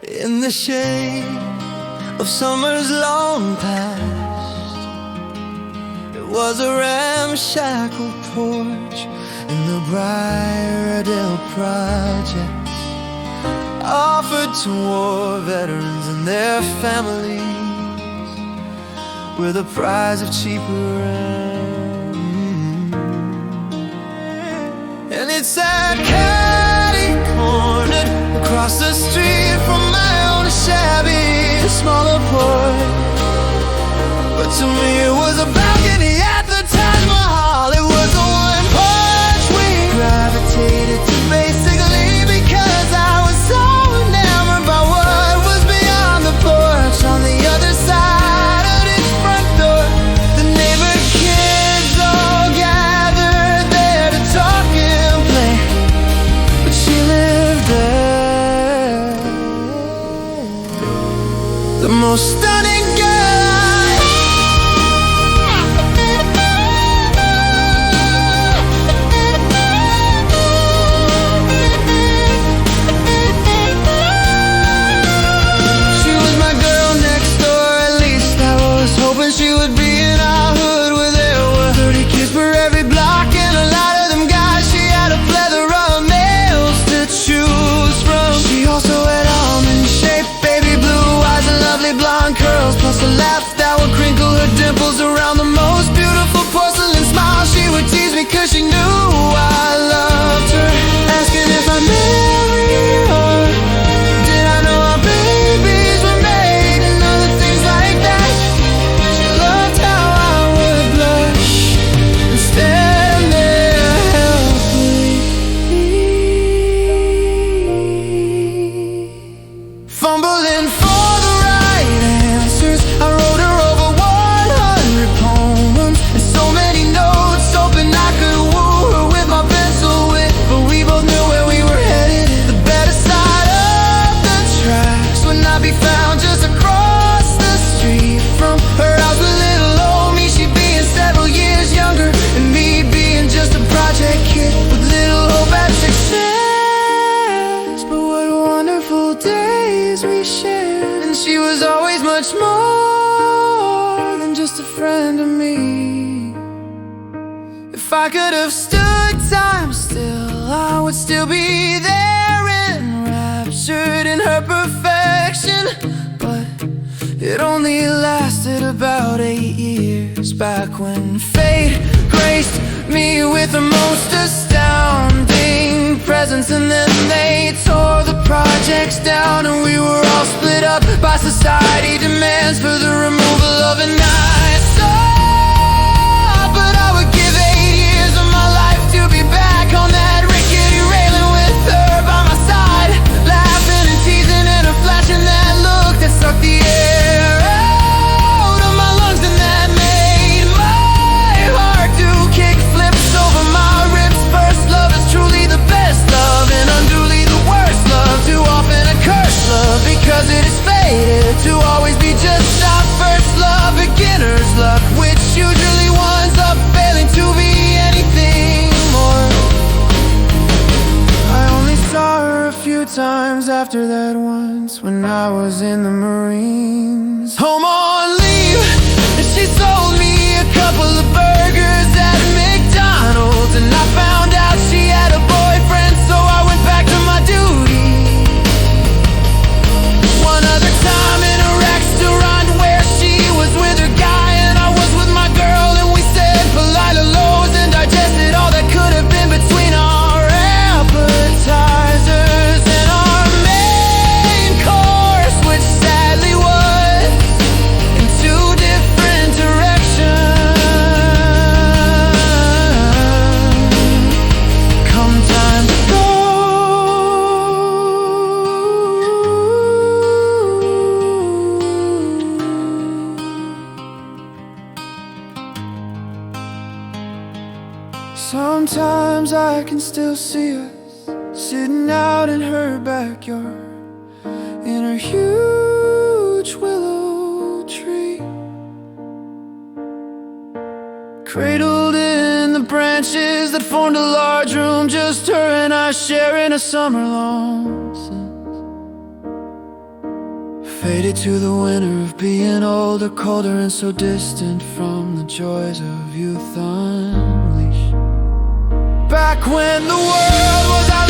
In the shade of summer's long past, it was a ramshackle porch in the Briardale projects, offered to war veterans and their families, with a prize of cheaper rent. And it sat catty-cornered across the street from my own shabby, smaller porch. But to me it was a balcony at the Taj Mahal. It was a one porch we gravitated to, basically because I was so enamored by what was beyond the porch. On the other side of its front door, the neighbor kids all gathered there to talk and play, but she lived there, the most stunning girl. She would be in our hood where there were 30 kids per every block, and a lot of them guys, she had a plethora of males to choose from. She also had almond-shaped baby blue eyes and lovely blonde curls, plus a laugh that would crinkle her dimples around the most beautiful porcelain smile. She would tease me cause she knew I loved her, asking if I'd marry her. Did I know our babies were made and other things like that. Fumbling for the right answers, I wrote her over 100 poems and so many notes, hoping I could woo her with my pencil wit. But we both knew where we were headed. The better side of the tracks would not be found just across the street from her house with little old me. She being several years younger and me being just a project kid with little hope at success. But what wonderful days we shared, and she was always much more than just a friend to me. If I could have stood time still, I would still be there, enraptured in her perfection. But it only lasted about 8 years, back when fate graced me with the most astounding presence. And then they tore the projects down, and we were all split up by society demands for the removal of an eyesore. But I would give 8 years of my life to be back on that rickety railing with her by my side, laughing and teasing and her flashing that look that sucked the air out of my lungs, and that made my heart do kick flips over my ribs. First love is truly the best love, and unduly the worst love. Too often a cursed love, because it is fated to always be just our first love. Beginner's luck, which usually winds up failing to be anything more. I only saw her a few times after that once, when I was in the Marines. Home on leave, and she sold me a couple of burgers at McDonald's, and I found out she had a boyfriend, so I went back to my duty. One other time in a restaurant where she was with her guy and I was with my girl, and we said polite hellos and digested all that could have been between our appetizers and our main course, which sadly was in 2 different directions. Come time to go, sometimes I can still see us sitting out in her backyard in her huge willow tree, cradled in the branches that formed a large room, just her and I sharing a summer long. Faded to the winter of being older, colder, and so distant from the joys of youth unleashed. Back when the world was out